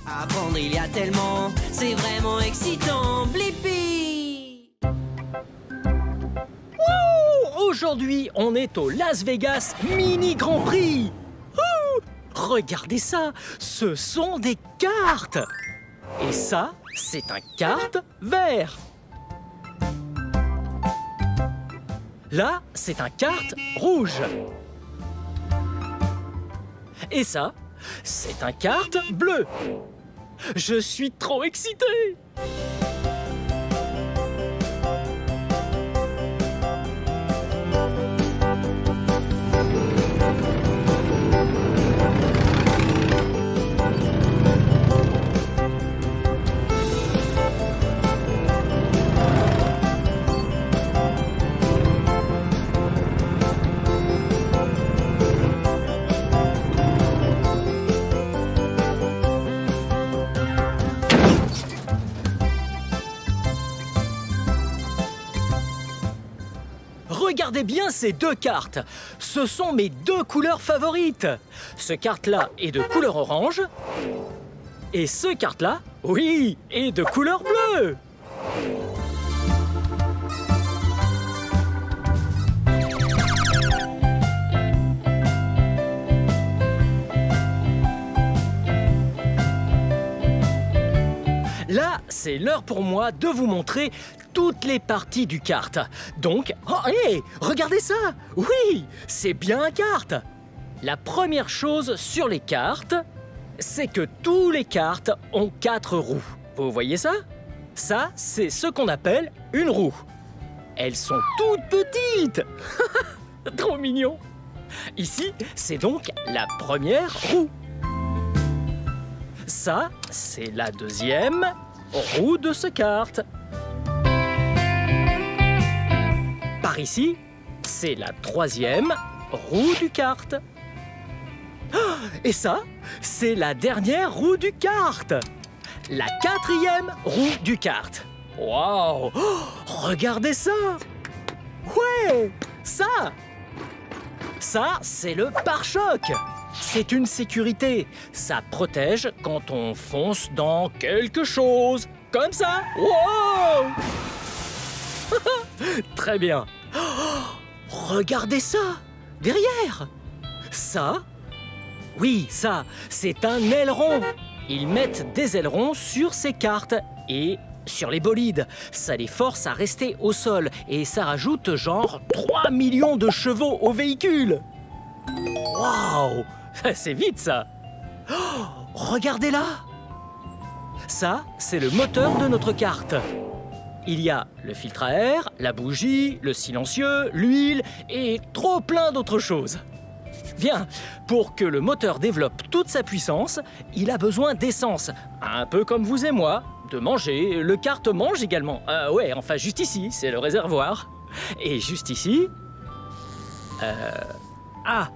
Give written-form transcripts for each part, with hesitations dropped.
Apprendre, il y a tellement, c'est vraiment excitant. Blippi! Aujourd'hui, on est au Las Vegas Mini Grand Prix. Regardez ça, ce sont des cartes. Et ça, c'est un kart vert. Là, c'est un kart rouge. Et ça, c'est un kart bleu. Je suis trop excité. Regardez bien ces deux cartes. Ce sont mes deux couleurs favorites. Ce kart-là est de couleur orange. Et ce kart-là, oui, est de couleur bleue. Là, c'est l'heure pour moi de vous montrer toutes les parties du kart. Donc, oh, hé, regardez ça! Oui, c'est bien un kart! La première chose sur les karts, c'est que tous les karts ont 4 roues. Vous voyez ça? Ça, c'est ce qu'on appelle une roue. Elles sont toutes petites! Trop mignon! Ici, c'est donc la première roue. Ça, c'est la deuxième roue de ce kart. Par ici, c'est la troisième roue du kart. Et ça, c'est la dernière roue du kart. La quatrième roue du kart. Waouh! Regardez ça! Ouais! Ça, c'est le pare-choc. C'est une sécurité. Ça protège quand on fonce dans quelque chose. Comme ça. Wow! Très bien. Regardez ça, derrière. Ça, oui, ça, c'est un aileron. Ils mettent des ailerons sur ces karts et sur les bolides. Ça les force à rester au sol et ça rajoute genre 3 millions de chevaux au véhicule. Waouh! C'est vite, ça! Oh, regardez là! Ça, c'est le moteur de notre kart. Il y a le filtre à air, la bougie, le silencieux, l'huile et trop plein d'autres choses. Bien, pour que le moteur développe toute sa puissance, il a besoin d'essence. Un peu comme vous et moi, de manger. Le kart mange également. Ouais, enfin, juste ici, c'est le réservoir. Et juste ici... Ah,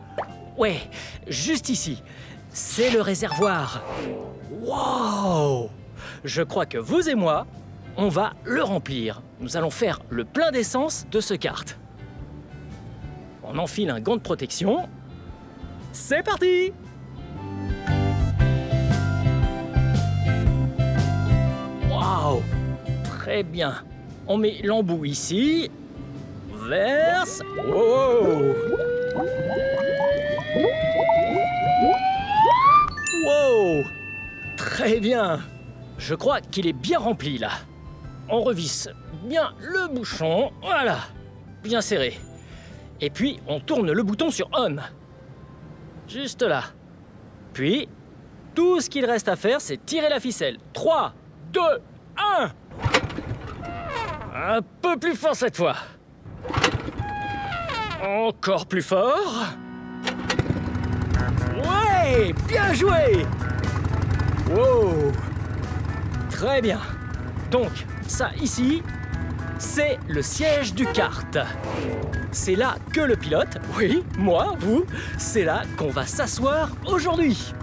ouais, juste ici, c'est le réservoir. Wow! Je crois que vous et moi, on va le remplir. Nous allons faire le plein d'essence de ce kart. On enfile un gant de protection. C'est parti! Waouh! Très bien. On met l'embout ici. Verse. Wow! Wow! Très bien. Je crois qu'il est bien rempli, là. On revisse bien le bouchon. Voilà. Bien serré. Et puis, on tourne le bouton sur On. Juste là. Puis, tout ce qu'il reste à faire, c'est tirer la ficelle. 3, 2, 1. Un peu plus fort cette fois. Encore plus fort. Ouais, bien joué. Wow. Très bien. Donc, ça ici, c'est le siège du kart. C'est là que le pilote, oui, moi, vous, c'est là qu'on va s'asseoir aujourd'hui.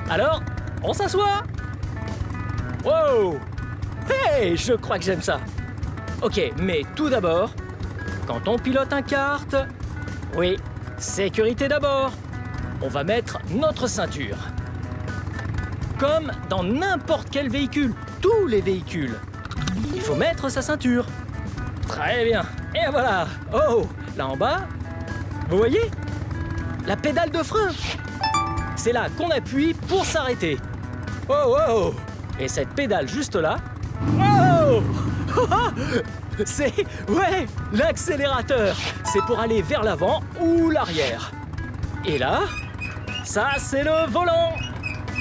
Alors, on s'assoit. Wow. Hey, je crois que j'aime ça. Ok, mais tout d'abord, quand on pilote un kart, oui, sécurité d'abord. On va mettre notre ceinture. comme dans n'importe quel véhicule, tous les véhicules. Il faut mettre sa ceinture. Très bien. Et voilà. Oh, là en bas, vous voyez? La pédale de frein. C'est là qu'on appuie pour s'arrêter. Oh, oh. Et cette pédale juste là. Oh. C'est, ouais, l'accélérateur. C'est pour aller vers l'avant ou l'arrière. Et là, ça c'est le volant.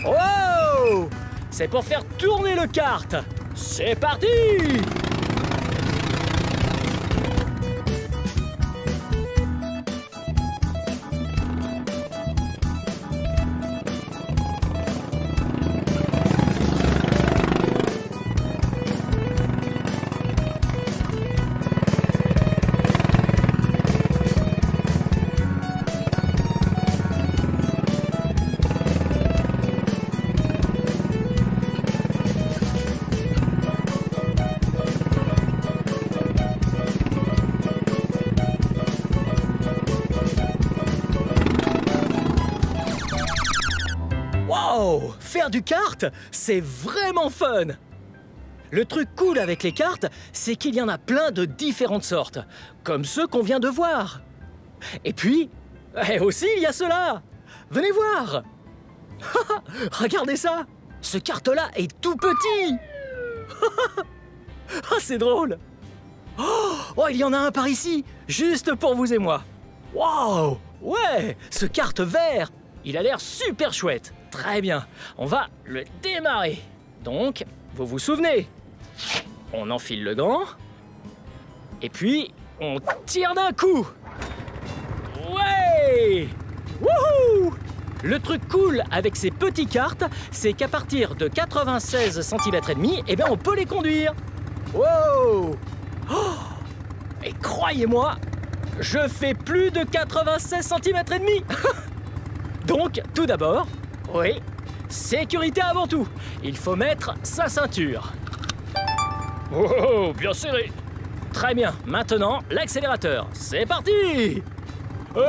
Oh! C'est pour faire tourner le kart. C'est parti! Wow! Faire du kart, c'est vraiment fun! Le truc cool avec les karts, c'est qu'il y en a plein de différentes sortes, comme ceux qu'on vient de voir. Et puis, aussi, il y a ceux-là! Venez voir! Regardez ça! Ce kart-là est tout petit! Ah, c'est drôle! Oh, il y en a un par ici, juste pour vous et moi. Wow! Ouais! Ce kart vert, il a l'air super chouette. Très bien, on va le démarrer. Donc, vous vous souvenez, on enfile le gant, et puis on tire d'un coup. Ouais! Wouhou! Le truc cool avec ces petits karts, c'est qu'à partir de 96 cm et demi, eh bien on peut les conduire. Wow! Oh! Et croyez-moi, je fais plus de 96 cm et demi. Donc, tout d'abord, oui, sécurité avant tout. Il faut mettre sa ceinture. Oh, bien serré. Très bien. Maintenant, l'accélérateur. C'est parti. Oh!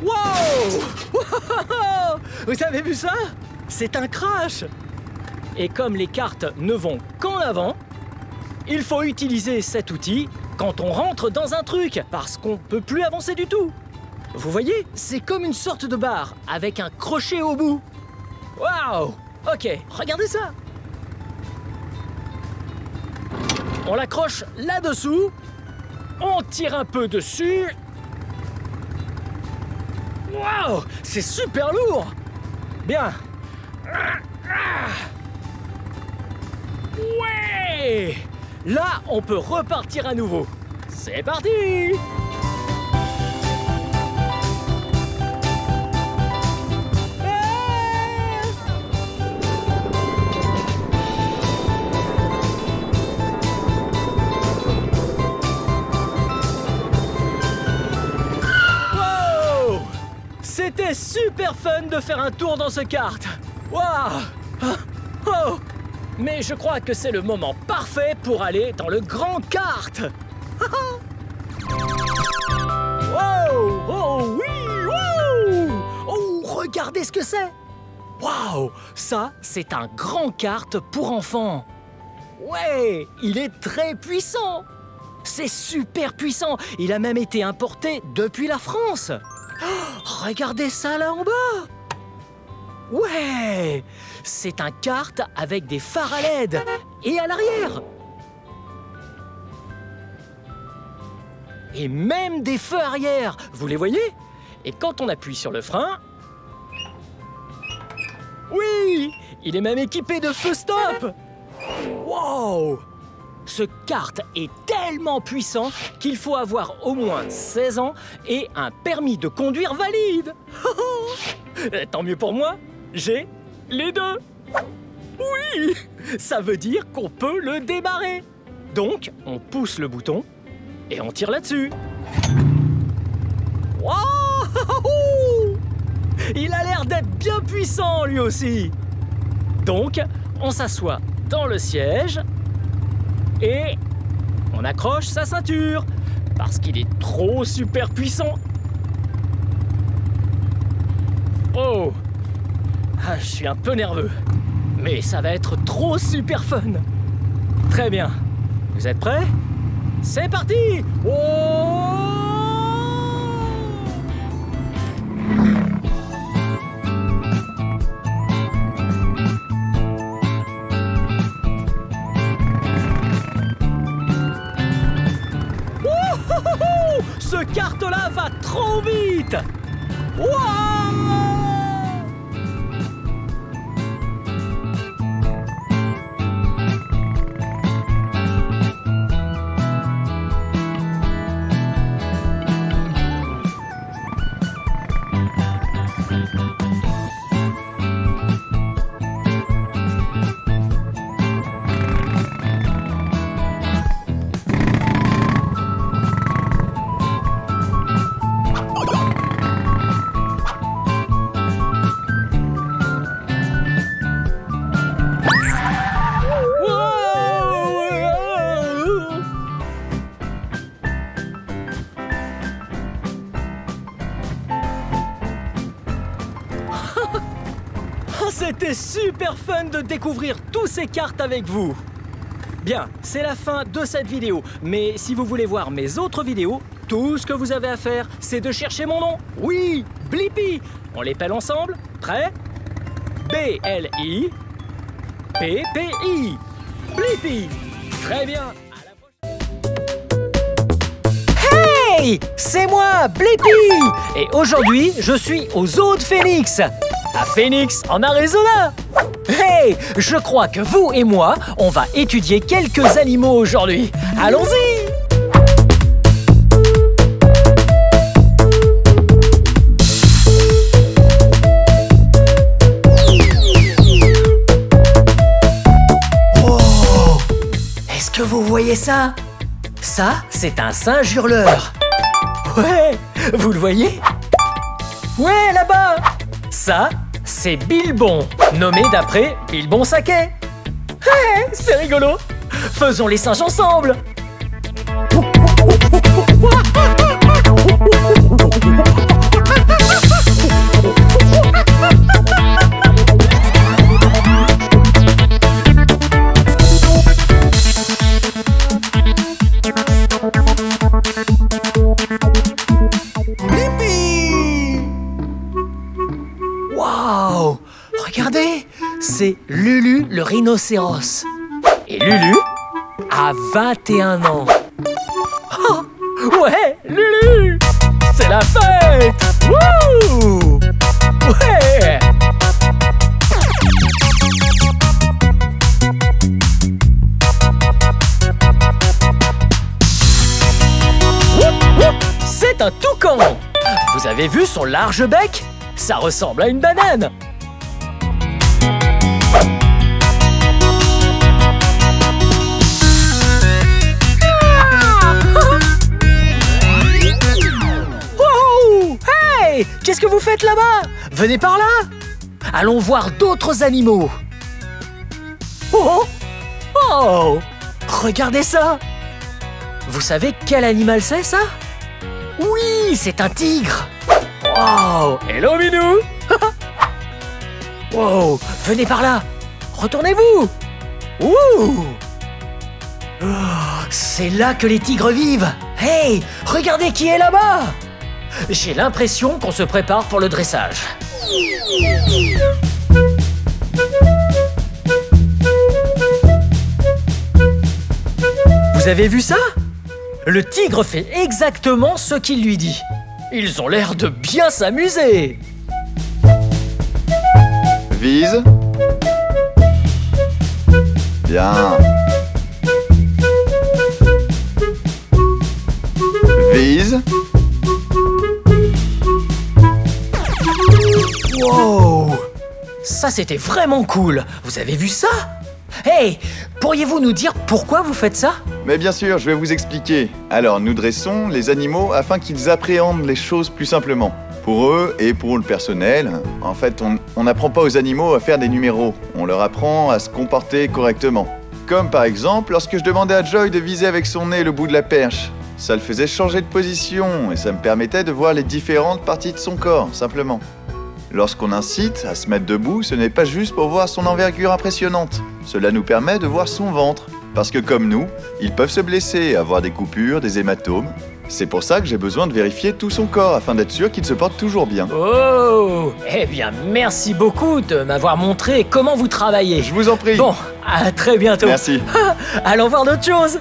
Wow! Vous avez vu ça? C'est un crash! Et comme les karts ne vont qu'en avant, il faut utiliser cet outil quand on rentre dans un truc, parce qu'on ne peut plus avancer du tout. Vous voyez, c'est comme une sorte de barre avec un crochet au bout. Waouh! Ok, regardez ça! On l'accroche là-dessous, on tire un peu dessus. Waouh! C'est super lourd! Bien. Ouais! Là, on peut repartir à nouveau. C'est parti! Wow! C'était super fun de faire un tour dans ce kart. Waouh! Oh! Mais je crois que c'est le moment parfait pour aller dans le grand kart. Wow! Oh oui! Wow! Oh, regardez ce que c'est! Waouh! Ça, c'est un grand kart pour enfants. Ouais! Il est très puissant. C'est super puissant. Il a même été importé depuis la France. Oh, regardez ça là en bas! Ouais! C'est un kart avec des phares à LED et à l'arrière. Et même des feux arrière, vous les voyez? Et quand on appuie sur le frein... Oui! Il est même équipé de feux stop! Wow! Ce kart est tellement puissant qu'il faut avoir au moins 16 ans et un permis de conduire valide. Tant mieux pour moi, j'ai les deux. Oui! Ça veut dire qu'on peut le démarrer. Donc, on pousse le bouton et on tire là-dessus. Wow! Il a l'air d'être bien puissant lui aussi. Donc, on s'assoit dans le siège et on accroche sa ceinture parce qu'il est trop super puissant. Oh, ah, je suis un peu nerveux, mais ça va être trop super fun. Très bien, vous êtes prêts? C'est parti! Oh! Ce kart-là va trop vite! Wow! C'était super fun de découvrir tous ces karts avec vous. Bien, c'est la fin de cette vidéo. Mais si vous voulez voir mes autres vidéos, tout ce que vous avez à faire, c'est de chercher mon nom. Oui, Blippi. On l'épelle ensemble. Prêt? B-L-I P-P-I. Blippi. Très bien. À la prochaine. Hey, c'est moi, Blippi. Et aujourd'hui, je suis au zoo de Phoenix. À Phoenix, en Arizona. Hey, je crois que vous et moi, on va étudier quelques animaux aujourd'hui. Allons-y! Oh! Est-ce que vous voyez ça? Ça, c'est un singe hurleur. Ouais, vous le voyez? Ouais, là-bas! Ça, c'est Bilbon, nommé d'après Bilbon Saquet. Hey, c'est rigolo. Faisons les singes ensemble. Waouh! Regardez, c'est Lulu le rhinocéros. Et Lulu a 21 ans. Oh, ouais, Lulu! C'est la fête! Wouh! Ouais! C'est un toucan! Vous avez vu son large bec? Ça ressemble à une banane. Wow! Hey! Qu'est-ce que vous faites là-bas? Venez par là. Allons voir d'autres animaux. Oh! Oh! Regardez ça! Vous savez quel animal c'est, ça? Oui, c'est un tigre. Wow! Hello, Minou. Wow! Venez par là. Retournez-vous. Ouh! Oh, c'est là que les tigres vivent. Hey! Regardez qui est là-bas. J'ai l'impression qu'on se prépare pour le dressage. Vous avez vu ça? Le tigre fait exactement ce qu'il lui dit. Ils ont l'air de bien s'amuser. Vise. Bien. Vise. Wow! Ça, c'était vraiment cool. Vous avez vu ça? Hey! Pourriez-vous nous dire pourquoi vous faites ça? Mais bien sûr, je vais vous expliquer. Alors, nous dressons les animaux afin qu'ils appréhendent les choses plus simplement. Pour eux et pour le personnel, en fait, on n'apprend pas aux animaux à faire des numéros. On leur apprend à se comporter correctement. Comme par exemple, lorsque je demandais à Joy de viser avec son nez le bout de la perche. Ça le faisait changer de position et ça me permettait de voir les différentes parties de son corps, simplement. Lorsqu'on incite à se mettre debout, ce n'est pas juste pour voir son envergure impressionnante. Cela nous permet de voir son ventre. Parce que comme nous, ils peuvent se blesser, avoir des coupures, des hématomes. C'est pour ça que j'ai besoin de vérifier tout son corps afin d'être sûr qu'il se porte toujours bien. Oh! Eh bien, merci beaucoup de m'avoir montré comment vous travaillez. Je vous en prie. Bon, à très bientôt. Merci. Allons voir d'autres choses.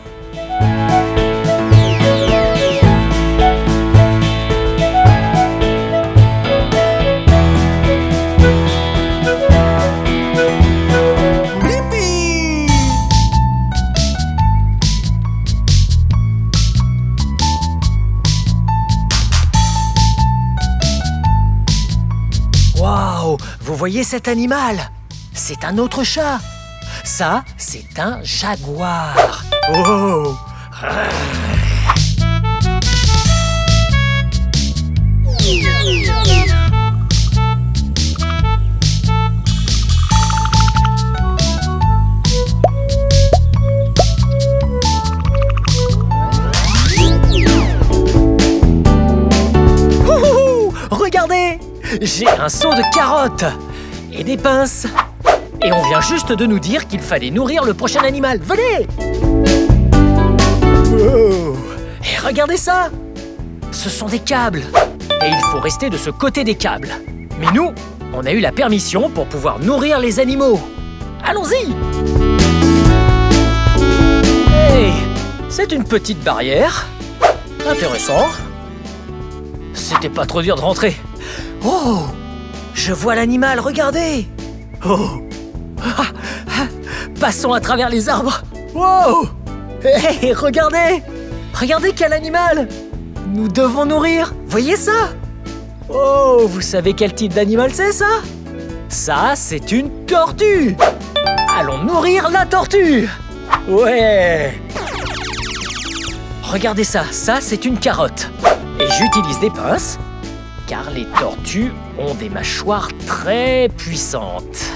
Waouh! Vous voyez cet animal? C'est un autre chat. Ça, c'est un jaguar. Oh! Regardez! J'ai un seau de carottes et des pinces. Et on vient juste de nous dire qu'il fallait nourrir le prochain animal. Venez! Oh. Et regardez ça! Ce sont des câbles. Et il faut rester de ce côté des câbles. Mais nous, on a eu la permission pour pouvoir nourrir les animaux. Allons-y! Hey, c'est une petite barrière. Intéressant. C'était pas trop dur de rentrer. Oh! Je vois l'animal, regardez! Oh! Passons à travers les arbres. Wow! Hey, regardez! Regardez quel animal! Nous devons nourrir. Voyez ça? Oh, vous savez quel type d'animal c'est ça? Ça, c'est une tortue! Allons nourrir la tortue! Ouais! Regardez ça, ça c'est une carotte. Et j'utilise des pinces, car les tortues ont des mâchoires très puissantes.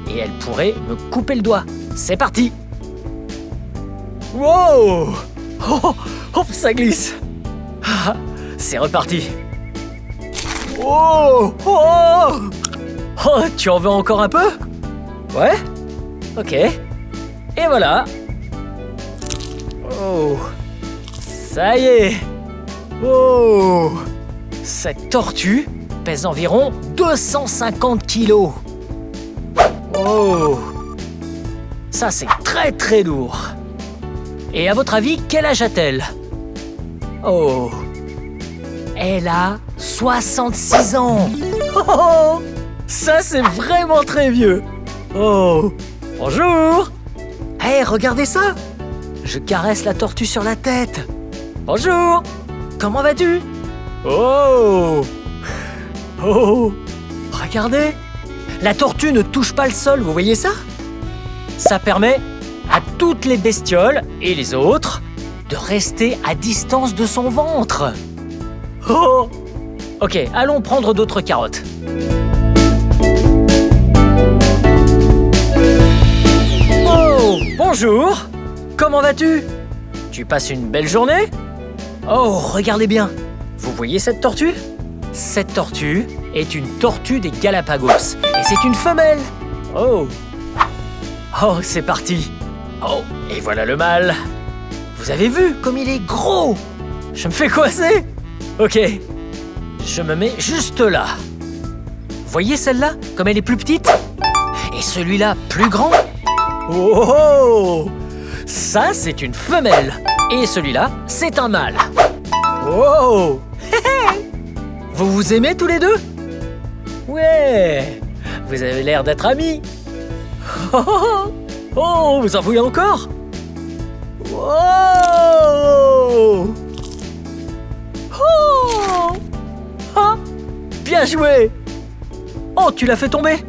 Et elles pourraient me couper le doigt. C'est parti! Wow! Oh, oh, ça glisse! Ah, c'est reparti! Oh! Oh! Oh, tu en veux encore un peu? Ouais? Ok. Et voilà! Oh! Ça y est! Oh! Cette tortue pèse environ 250 kilos. Oh! Ça, c'est très très lourd. Et à votre avis, quel âge a-t-elle? Oh! Elle a 66 ans. Oh! Ça, c'est vraiment très vieux. Oh! Bonjour! Hé, regardez ça! Je caresse la tortue sur la tête. Bonjour! Comment vas-tu? Oh! Oh! Regardez! La tortue ne touche pas le sol, vous voyez ça? Ça permet à toutes les bestioles et les autres de rester à distance de son ventre. Oh! Ok, allons prendre d'autres carottes. Oh! Bonjour! Comment vas-tu? Tu passes une belle journée? Oh, regardez bien! Vous voyez cette tortue? Cette tortue est une tortue des Galapagos. Et c'est une femelle! Oh! Oh, c'est parti! Oh, et voilà le mâle! Vous avez vu comme il est gros? Je me fais coincer? Ok, je me mets juste là. Voyez celle-là, comme elle est plus petite? Et celui-là, plus grand? Oh! Ça, c'est une femelle. Et celui-là, c'est un mâle. Oh! Vous vous aimez tous les deux? Ouais! Vous avez l'air d'être amis. Oh, oh, vous en voulez encore? Wow! Oh! Ah! Bien joué! Oh, tu l'as fait tomber?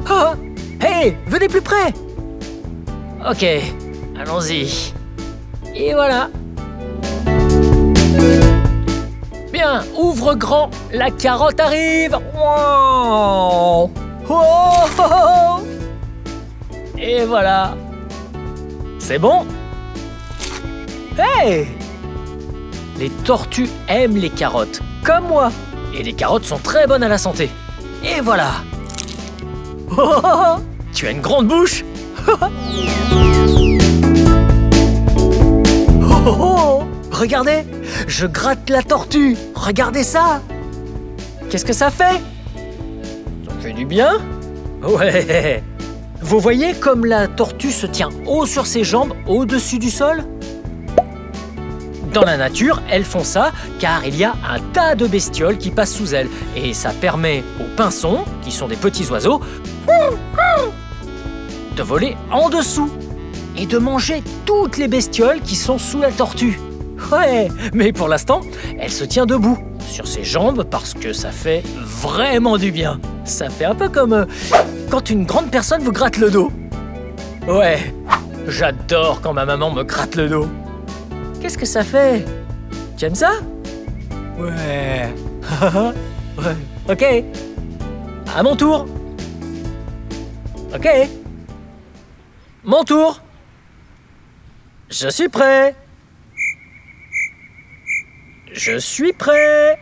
Ah! Hey, venez plus près! Ok, allons-y. Et voilà. Bien, ouvre grand, la carotte arrive. Wow. Oh. Et voilà. C'est bon? Hey! Les tortues aiment les carottes, comme moi. Et les carottes sont très bonnes à la santé. Et voilà. Oh, tu as une grande bouche. Oh, regardez, je gratte la tortue. Regardez ça. Qu'est-ce que ça fait? Ça fait du bien? Ouais. Vous voyez comme la tortue se tient haut sur ses jambes, au-dessus du sol? Dans la nature, elles font ça car il y a un tas de bestioles qui passent sous elles. Et ça permet aux pinsons, qui sont des petits oiseaux, de voler en dessous et de manger toutes les bestioles qui sont sous la tortue. Ouais, mais pour l'instant, elle se tient debout sur ses jambes parce que ça fait vraiment du bien. Ça fait un peu comme quand une grande personne vous gratte le dos. Ouais, j'adore quand ma maman me gratte le dos. Qu'est-ce que ça fait? Tu aimes ça? Ouais. Ouais. Ok. À mon tour. Ok. Mon tour. Je suis prêt. Je suis prêt.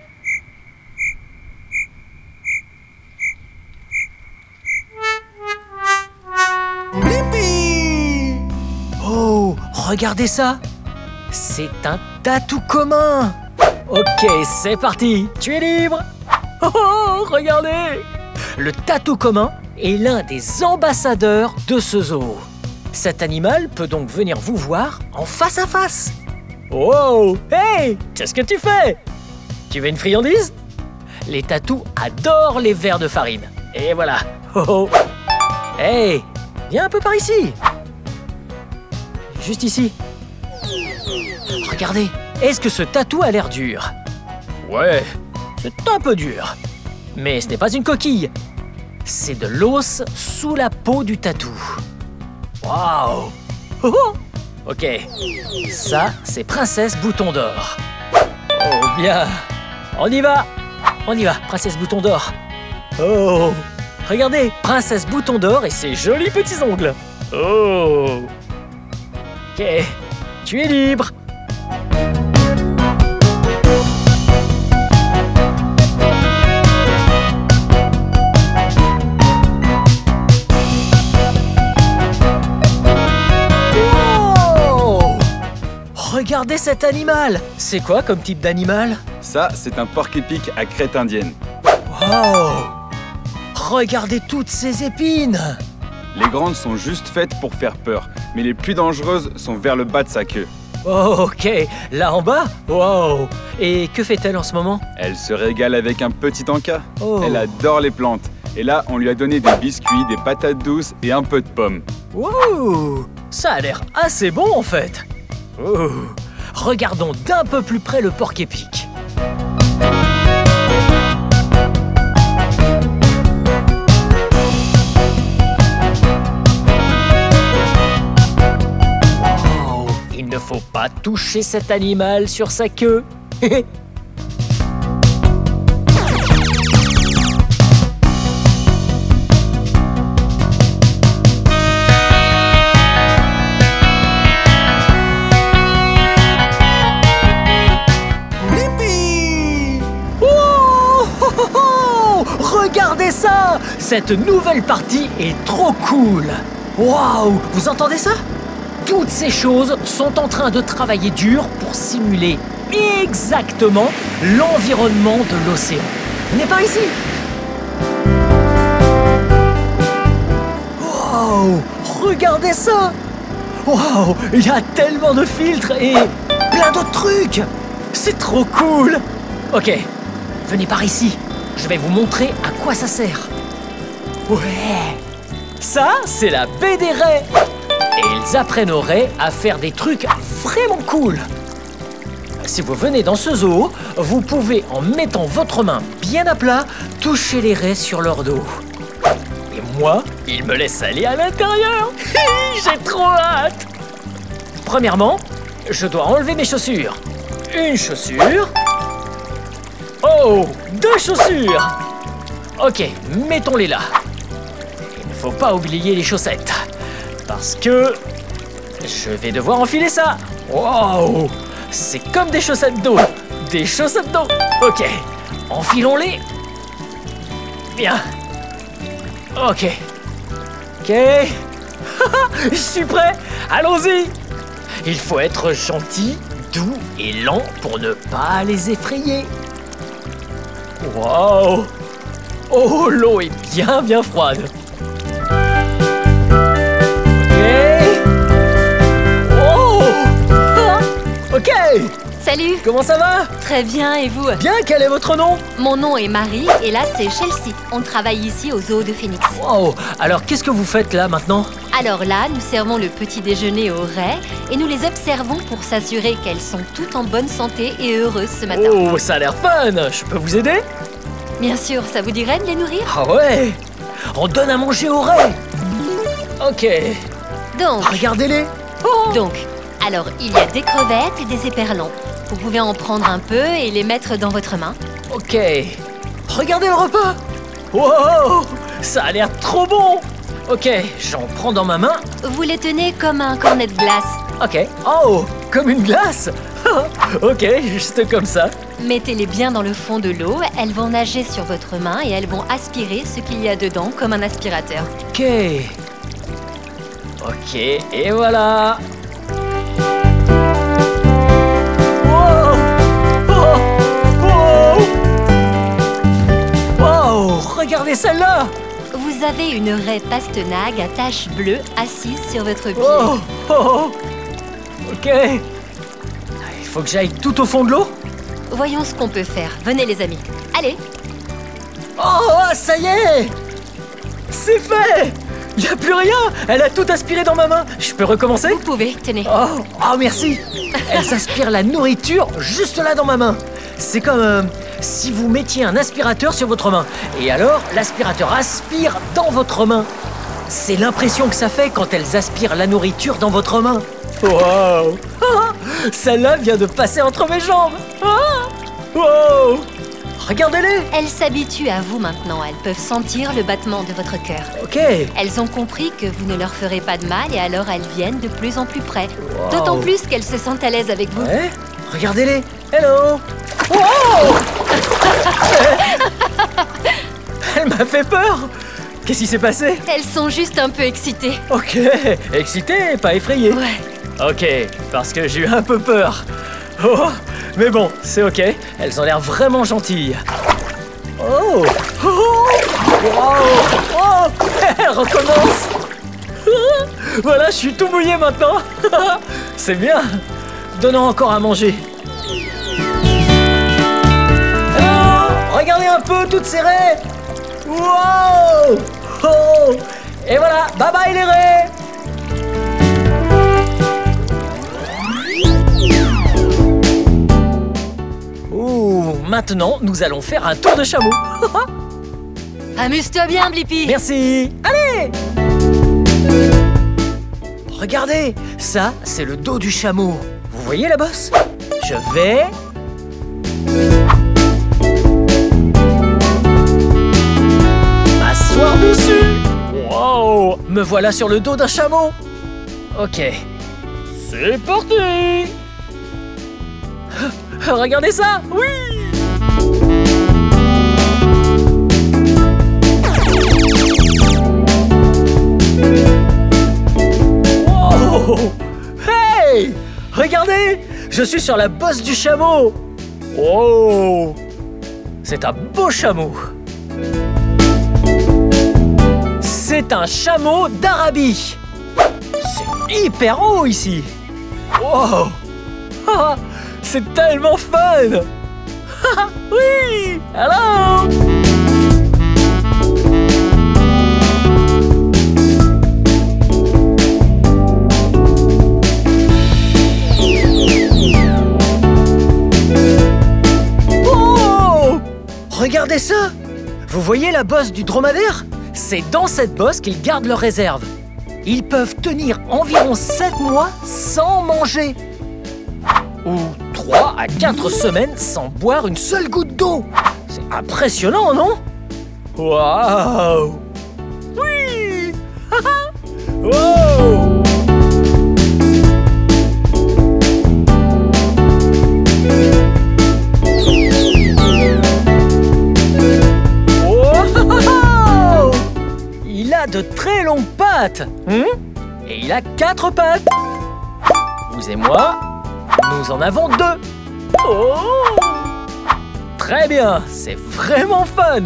Blippi! Oh, regardez ça. C'est un tatou commun. Ok, c'est parti. Tu es libre. Oh, regardez. Le tatou commun est l'un des ambassadeurs de ce zoo. Cet animal peut donc venir vous voir en face à face. Wow! Hey! Qu'est-ce que tu fais? Tu veux une friandise? Les tatous adorent les vers de farine. Et voilà. Oh oh! Hey! Viens un peu par ici. Juste ici. Regardez, est-ce que ce tatou a l'air dur? Ouais, c'est un peu dur. Mais ce n'est pas une coquille. C'est de l'os sous la peau du tatou. Waouh! Oh oh! Ok, ça, c'est Princesse Bouton d'Or. Oh, bien. On y va, Princesse Bouton d'Or. Oh, regardez, Princesse Bouton d'Or et ses jolis petits ongles. Oh. Ok, tu es libre. Regardez cet animal! C'est quoi comme type d'animal? Ça, c'est un porc-épic à crête indienne. Wow! Regardez toutes ces épines! Les grandes sont juste faites pour faire peur, mais les plus dangereuses sont vers le bas de sa queue. Oh, ok, là en bas? Wow! Et que fait-elle en ce moment? Elle se régale avec un petit encas. Oh. Elle adore les plantes. Et là, on lui a donné des biscuits, des patates douces et un peu de pommes. Wow! Ça a l'air assez bon en fait! Oh. Regardons d'un peu plus près le porc-épic. Wow. Il ne faut pas toucher cet animal sur sa queue. Regardez ça! Cette nouvelle partie est trop cool! Waouh! Vous entendez ça? Toutes ces choses sont en train de travailler dur pour simuler exactement l'environnement de l'océan. Venez par ici! Waouh! Regardez ça! Waouh! Il y a tellement de filtres et plein d'autres trucs! C'est trop cool! Ok, venez par ici. Je vais vous montrer à quoi ça sert. Ouais! Ça, c'est la baie des raies. Et ils apprennent aux raies à faire des trucs vraiment cool. Si vous venez dans ce zoo, vous pouvez, en mettant votre main bien à plat, toucher les raies sur leur dos. Et moi, ils me laissent aller à l'intérieur. J'ai trop hâte! Premièrement, je dois enlever mes chaussures. Une chaussure. Oh, 2 chaussures. Ok, mettons-les là. Il ne faut pas oublier les chaussettes. Parce que je vais devoir enfiler ça. Wow, c'est comme des chaussettes d'eau. Des chaussettes d'eau. Ok, enfilons-les. Bien. Ok. Ok. Je suis prêt. Allons-y. Il faut être gentil, doux et lent pour ne pas les effrayer. Wow. Oh, l'eau est bien froide. Ok. Oh. Ok. Salut! Comment ça va? Très bien, et vous? Bien, quel est votre nom? Mon nom est Marie, et là c'est Chelsea. On travaille ici au zoo de Phoenix. Wow. Alors, qu'est-ce que vous faites là maintenant? Alors là, nous servons le petit déjeuner aux raies, et nous les observons pour s'assurer qu'elles sont toutes en bonne santé et heureuses ce matin. Oh, ça a l'air fun. Je peux vous aider? Bien sûr, ça vous dirait de les nourrir? Ah ouais. On donne à manger aux raies. Ok. Regardez-les. Alors, il y a des crevettes et des éperlans. Vous pouvez en prendre un peu et les mettre dans votre main. Ok. Regardez le repas. Wow. Ça a l'air trop bon. Ok, j'en prends dans ma main. Vous les tenez comme un cornet de glace. Ok. Oh, comme une glace. Ok, juste comme ça. Mettez-les bien dans le fond de l'eau, elles vont nager sur votre main et elles vont aspirer ce qu'il y a dedans comme un aspirateur. Ok. Ok, et voilà. Wow, regardez celle-là. Vous avez une raie pastenague à taches bleues assise sur votre pied. Ok. Il faut que j'aille tout au fond de l'eau. Voyons ce qu'on peut faire. Venez les amis. Allez. Oh, ça y est. C'est fait. Il n'y a plus rien. Elle a tout aspiré dans ma main. Je peux recommencer? Vous pouvez, tenez. Oh, merci. Elle s'aspire la nourriture juste là dans ma main. C'est comme si vous mettiez un aspirateur sur votre main. Et alors, l'aspirateur aspire dans votre main. C'est l'impression que ça fait quand elles aspirent la nourriture dans votre main. Wow. Celle-là vient de passer entre mes jambes. Wow. Regardez-les. Elles s'habituent à vous maintenant. Elles peuvent sentir le battement de votre cœur. Ok. Elles ont compris que vous ne leur ferez pas de mal et alors elles viennent de plus en plus près. Wow. D'autant plus qu'elles se sentent à l'aise avec vous. Ouais. Regardez-les. Hello. Wow. Elle m'a fait peur. Qu'est-ce qui s'est passé? Elles sont juste un peu excitées. Ok. Excitées, pas effrayées. Ouais. Ok, parce que j'ai eu un peu peur. Oh, mais bon, c'est ok. Elles ont l'air vraiment gentilles. Oh. Wow. Elle recommence. Voilà, je suis tout mouillé maintenant. C'est bien. Donnons encore à manger. Oh, regardez un peu toutes ces raies. Wow. Oh. Et voilà, bye bye les raies. Ouh, maintenant, nous allons faire un tour de chameau. Amuse-toi bien, Blippi. Merci. Allez. Regardez, ça, c'est le dos du chameau. Vous voyez la bosse? Je vais... m'asseoir dessus. Wow, me voilà sur le dos d'un chameau. Ok, c'est parti. Regardez ça. Oui. Wow. Hey, regardez, je suis sur la bosse du chameau. Wow, c'est un beau chameau. C'est un chameau d'Arabie. C'est hyper haut ici. Wow. C'est tellement fun. Oui. Hello. Oh. Regardez ça. Vous voyez la bosse du dromadaire? C'est dans cette bosse qu'ils gardent leurs réserves. Ils peuvent tenir environ 7 mois sans manger. Ou 3 à 4 semaines sans boire une seule goutte d'eau. C'est impressionnant, non? Waouh! Oui! Wow! Wow! Il a de très longues pattes, et il a 4 pattes. Vous et moi, nous en avons 2. Oh! Très bien, c'est vraiment fun.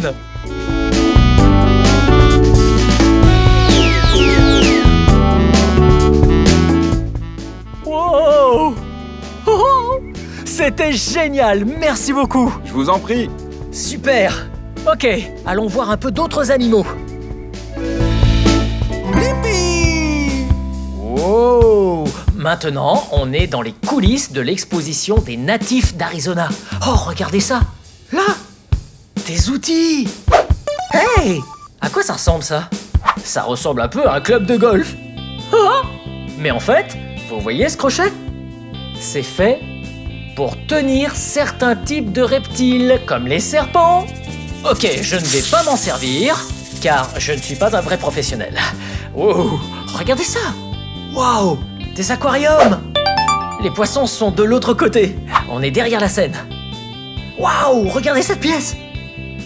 Wow! Oh! C'était génial, merci beaucoup. Je vous en prie. Super. Ok, allons voir un peu d'autres animaux. Wow! Maintenant, on est dans les coulisses de l'exposition des natifs d'Arizona. Oh, regardez ça! Là! Des outils! Hey! À quoi ça ressemble, ça? Ça ressemble un peu à un club de golf. Ah! Mais en fait, vous voyez ce crochet? C'est fait pour tenir certains types de reptiles, comme les serpents. Ok, je ne vais pas m'en servir, car je ne suis pas un vrai professionnel. Wow! Regardez ça! Waouh! Des aquariums! Les poissons sont de l'autre côté. On est derrière la scène. Waouh! Regardez cette pièce!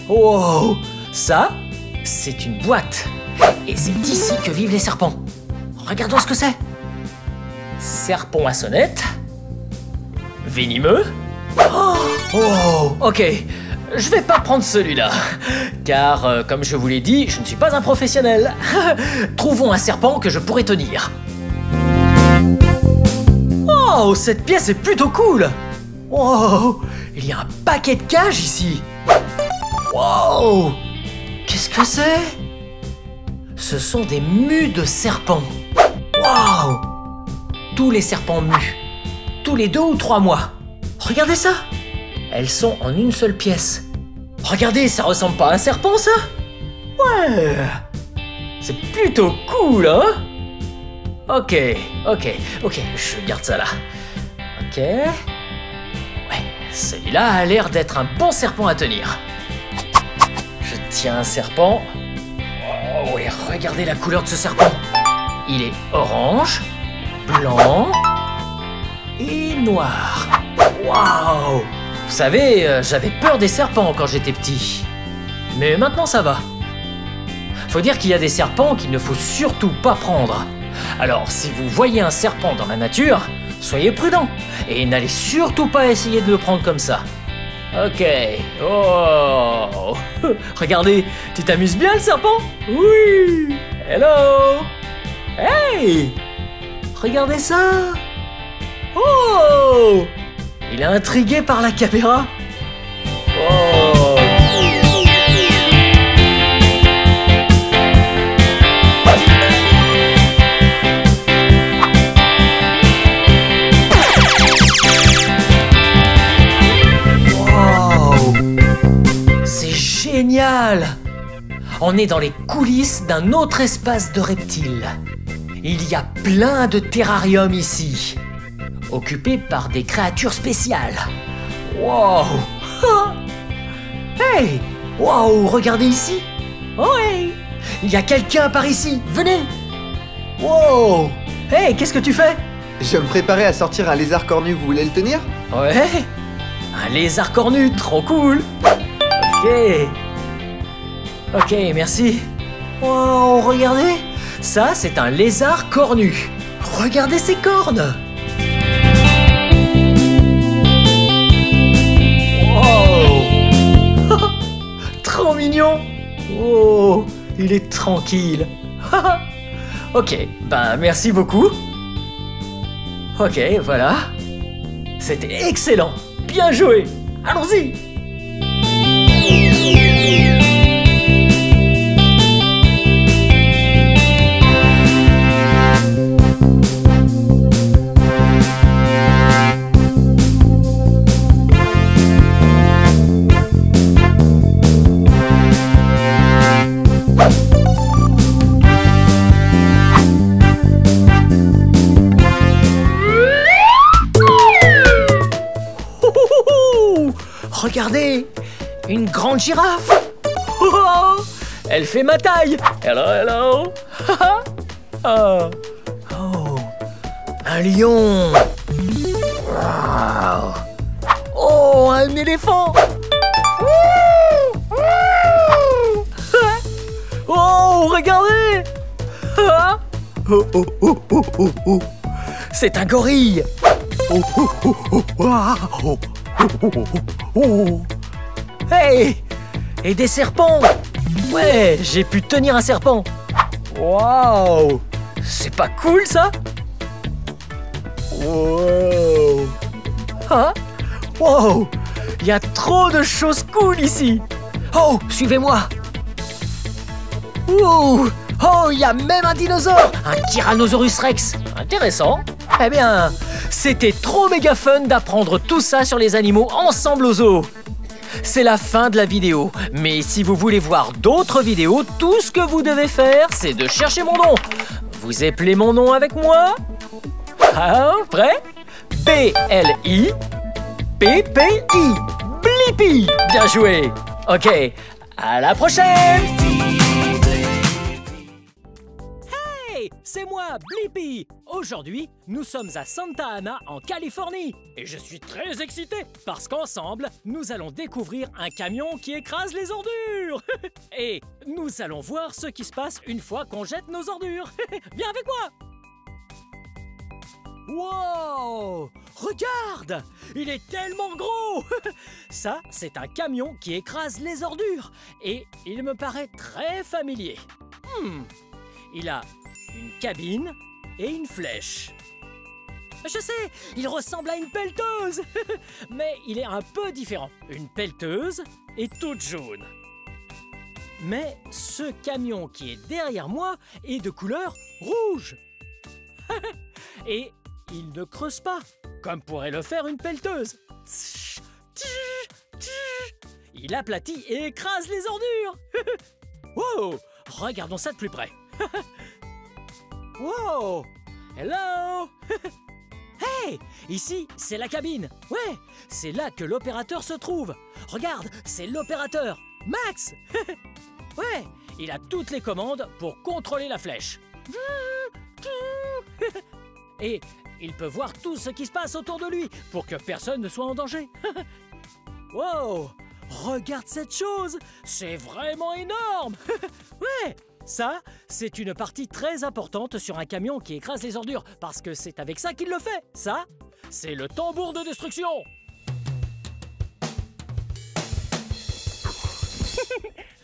Wow! Ça, c'est une boîte. Et c'est ici que vivent les serpents. Regardons ce que c'est. Serpent à sonnette. Venimeux. Oh! Ok. Je vais pas prendre celui-là. Car, comme je vous l'ai dit, je ne suis pas un professionnel. Trouvons un serpent que je pourrais tenir. Oh, cette pièce est plutôt cool! Wow! Il y a un paquet de cages ici! Wow! Qu'est-ce que c'est? Ce sont des mues de serpents. Wow! Tous les serpents mus. Tous les 2 ou 3 mois. Regardez ça! Elles sont en une seule pièce. Regardez, ça ressemble pas à un serpent, ça? Ouais! C'est plutôt cool, hein? Ok, je garde ça là. Ok. Ouais, celui-là a l'air d'être un bon serpent à tenir. Je tiens un serpent. Oh, et regardez la couleur de ce serpent. Il est orange, blanc et noir. Waouh! Vous savez, j'avais peur des serpents quand j'étais petit. Mais maintenant ça va. Faut dire qu'il y a des serpents qu'il ne faut surtout pas prendre. Alors, si vous voyez un serpent dans la nature, soyez prudent et n'allez surtout pas essayer de le prendre comme ça. Ok. Oh! Regardez, tu t'amuses bien le serpent? Oui! Hello! Hey! Regardez ça! Oh! Il est intrigué par la caméra. Oh! Génial! On est dans les coulisses d'un autre espace de reptiles. Il y a plein de terrariums ici, occupés par des créatures spéciales. Wow! Hey! Wow! Regardez ici! Oh hey! Il y a quelqu'un par ici! Venez! Wow! Hey! Qu'est-ce que tu fais? Je me préparais à sortir un lézard cornu, vous voulez le tenir? Ouais! Un lézard cornu, trop cool! Ok, merci. Wow, regardez. Ça, c'est un lézard cornu. Regardez ses cornes. Wow. Trop mignon. Oh, il est tranquille. Ok, ben merci beaucoup. Ok, voilà. C'était excellent. Bien joué. Allons-y. regardez, une grande girafe. Oh, elle fait ma taille. Hello, hello. Oh, oh, un lion. Wow. Oh, un éléphant. Oh, regardez. Oh, oh, oh, oh, oh, oh. C'est un gorille. Oh, oh, oh, oh, oh, oh, oh, oh. Hey, et des serpents. Ouais, j'ai pu tenir un serpent. Waouh, c'est pas cool ça? Wow. Hein? Wow, il y a trop de choses cool ici. Oh, suivez-moi. Ouh. Oh, il y a même un dinosaure, un Tyrannosaurus Rex. Intéressant. Eh bien, c'était trop méga fun d'apprendre tout ça sur les animaux ensemble au zoo. C'est la fin de la vidéo, mais si vous voulez voir d'autres vidéos, tout ce que vous devez faire, c'est de chercher mon nom. Vous appelez mon nom avec moi? Ah, prêt? B-L-I-P-P-I. Blippi. Bien joué. Ok, à la prochaine. Hey, c'est moi, Blippi. Aujourd'hui, nous sommes à Santa Ana, en Californie. Et je suis très excité parce qu'ensemble, nous allons découvrir un camion qui écrase les ordures. Et nous allons voir ce qui se passe une fois qu'on jette nos ordures. Viens avec moi. Wow! Regarde! Il est tellement gros! Ça, c'est un camion qui écrase les ordures. Et il me paraît très familier. Il a une cabine et une flèche. Je sais, il ressemble à une pelleteuse. Mais il est un peu différent. Une pelleteuse est toute jaune. Mais ce camion qui est derrière moi est de couleur rouge. Et il ne creuse pas, comme pourrait le faire une pelleteuse. Il aplatit et écrase les ordures. Wow! Regardons ça de plus près. Wow! Hello! Hey! Ici, c'est la cabine. Ouais, c'est là que l'opérateur se trouve. Regarde, c'est l'opérateur, Max. Ouais, il a toutes les commandes pour contrôler la flèche. Et il peut voir tout ce qui se passe autour de lui pour que personne ne soit en danger. Wow! Regarde cette chose! C'est vraiment énorme! Ouais! Ça, c'est une partie très importante sur un camion qui écrase les ordures parce que c'est avec ça qu'il le fait. Ça, c'est le tambour de destruction!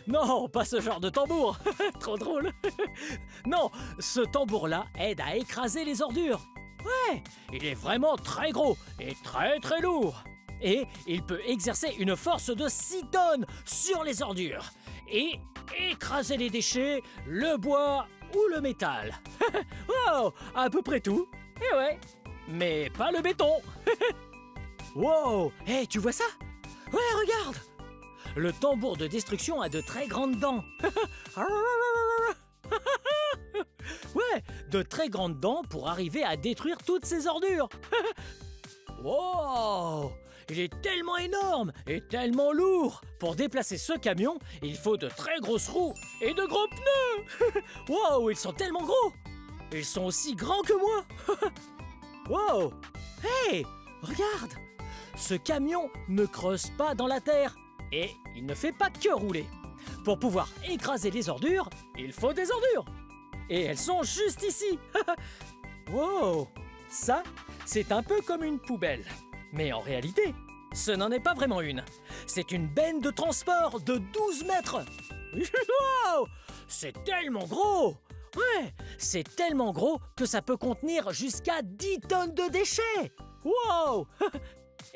Non, pas ce genre de tambour. Trop drôle. Non, ce tambour-là aide à écraser les ordures. Ouais, il est vraiment très gros et très très lourd. Et il peut exercer une force de 6 tonnes sur les ordures et écraser les déchets, le bois ou le métal. Wow, à peu près tout. Et ouais, mais pas le béton. Wow, hey, tu vois ça? Ouais, regarde. Le tambour de destruction a de très grandes dents. Ouais, de très grandes dents pour arriver à détruire toutes ces ordures. Wow! Il est tellement énorme et tellement lourd. Pour déplacer ce camion, il faut de très grosses roues et de gros pneus. Wow, ils sont tellement gros. Ils sont aussi grands que moi. Wow! Hey, regarde. Ce camion ne creuse pas dans la terre et il ne fait pas que rouler. Pour pouvoir écraser les ordures, il faut des ordures. Et elles sont juste ici. Wow! Ça, c'est un peu comme une poubelle. Mais en réalité, ce n'en est pas vraiment une. C'est une benne de transport de 12 mètres. Wow! C'est tellement gros! Ouais, c'est tellement gros que ça peut contenir jusqu'à 10 tonnes de déchets. Wow!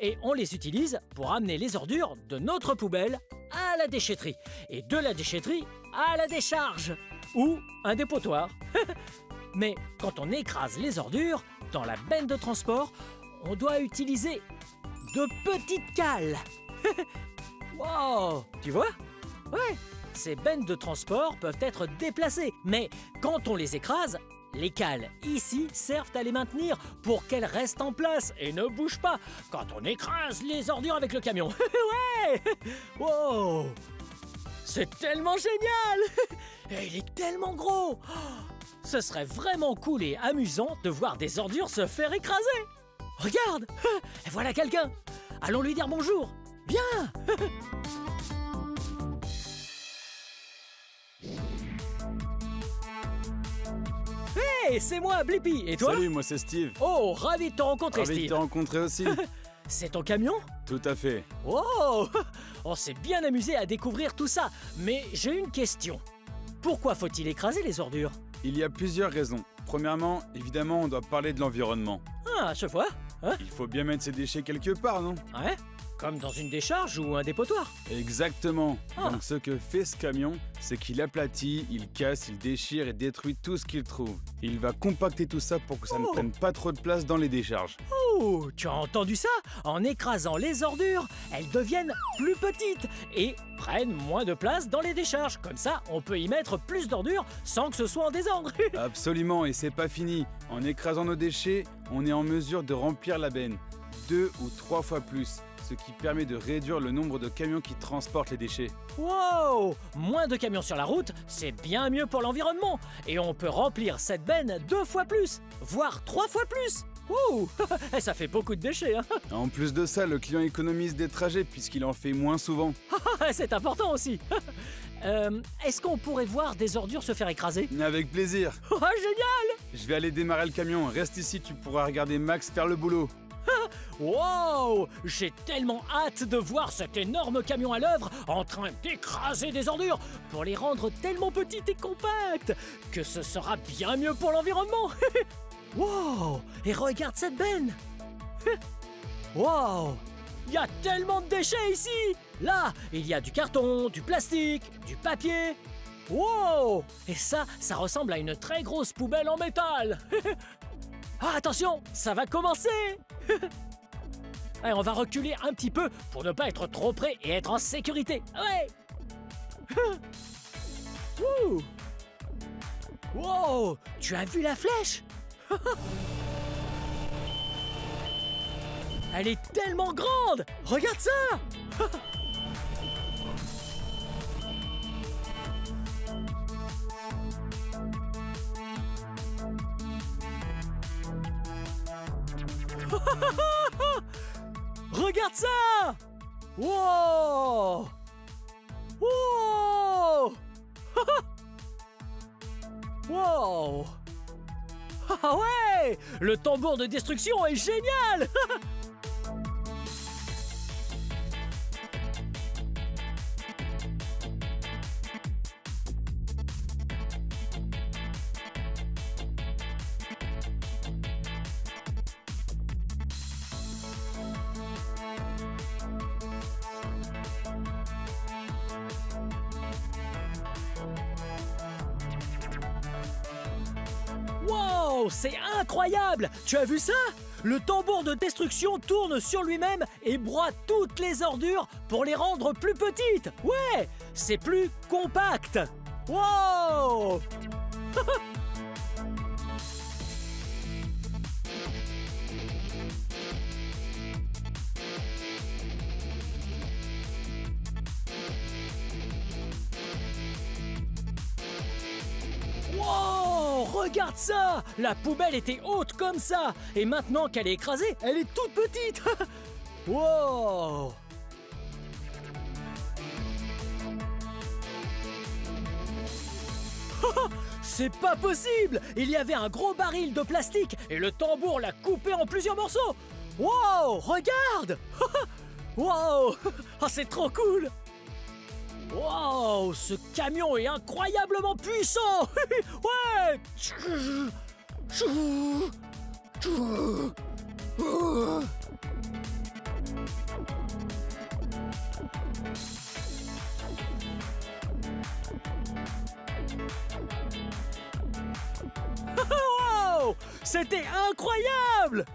Et on les utilise pour amener les ordures de notre poubelle à la déchetterie. Et de la déchetterie à la décharge. Ou un dépotoir. Mais quand on écrase les ordures, dans la benne de transport, on doit utiliser de petites cales. Wow! Tu vois? Ouais, ces bennes de transport peuvent être déplacées. Mais quand on les écrase, Les cales ici servent à les maintenir pour qu'elles restent en place et ne bougent pas quand on écrase les ordures avec le camion. Ouais! Wow! C'est tellement génial! Et il est tellement gros! Ce serait vraiment cool et amusant de voir des ordures se faire écraser! Regarde! Et voilà quelqu'un! Allons lui dire bonjour! Viens! Hey, c'est moi, Blippi! Et toi? Salut, moi c'est Steve. Oh, ravi de te rencontrer, Ravi de Steve! te rencontrer aussi. C'est ton camion? Tout à fait. Oh! On s'est bien amusé à découvrir tout ça, mais j'ai une question. Pourquoi faut-il écraser les ordures? Il y a plusieurs raisons. Premièrement, évidemment, on doit parler de l'environnement. Ah, je vois. Hein? Il faut bien mettre ses déchets quelque part, non? Ouais? Comme dans une décharge ou un dépotoir? Exactement. Ah. Donc ce que fait ce camion, c'est qu'il aplatit, il casse, il déchire et détruit tout ce qu'il trouve. Il va compacter tout ça pour que ça ne prenne pas trop de place dans les décharges. Oh, tu as entendu ça? En écrasant les ordures, elles deviennent plus petites et prennent moins de place dans les décharges. Comme ça, on peut y mettre plus d'ordures sans que ce soit en désordre. Absolument, et c'est pas fini. En écrasant nos déchets, on est en mesure de remplir la benne 2 ou 3 fois plus, ce qui permet de réduire le nombre de camions qui transportent les déchets. Wow! Moins de camions sur la route, c'est bien mieux pour l'environnement. Et on peut remplir cette benne 2 fois plus, voire 3 fois plus. Ouh! Ça fait beaucoup de déchets, hein? En plus de ça, le client économise des trajets puisqu'il en fait moins souvent. C'est important aussi. Est-ce qu'on pourrait voir des ordures se faire écraser? Avec plaisir. Oh, génial! Je vais aller démarrer le camion. Reste ici, tu pourras regarder Max faire le boulot. Wow! J'ai tellement hâte de voir cet énorme camion à l'œuvre en train d'écraser des ordures pour les rendre tellement petites et compactes que ce sera bien mieux pour l'environnement. Wow! Et regarde cette benne! Wow! Il y a tellement de déchets ici! Là, il y a du carton, du plastique, du papier. Wow! Et ça ressemble à une très grosse poubelle en métal. Ah, attention, ça va commencer. Allez, on va reculer un petit peu pour ne pas être trop près et être en sécurité. Ouais. Ouh. Wow, tu as vu la flèche? Elle est tellement grande. Regarde ça. Regarde ça! Wow! Wow! Wow! Ah ouais! Le tambour de destruction est génial! Wow, c'est incroyable! Tu as vu ça? Le tambour de destruction tourne sur lui-même et broie toutes les ordures pour les rendre plus petites. Ouais, c'est plus compact. Wow! Wow! Regarde ça! La poubelle était haute comme ça! Et maintenant qu'elle est écrasée, elle est toute petite! Wow! C'est pas possible! Il y avait un gros baril de plastique et le tambour l'a coupé en plusieurs morceaux! Wow! Regarde! Wow! Oh, c'est trop cool! Wow, ce camion est incroyablement puissant! Ouais! Wow! C'était incroyable!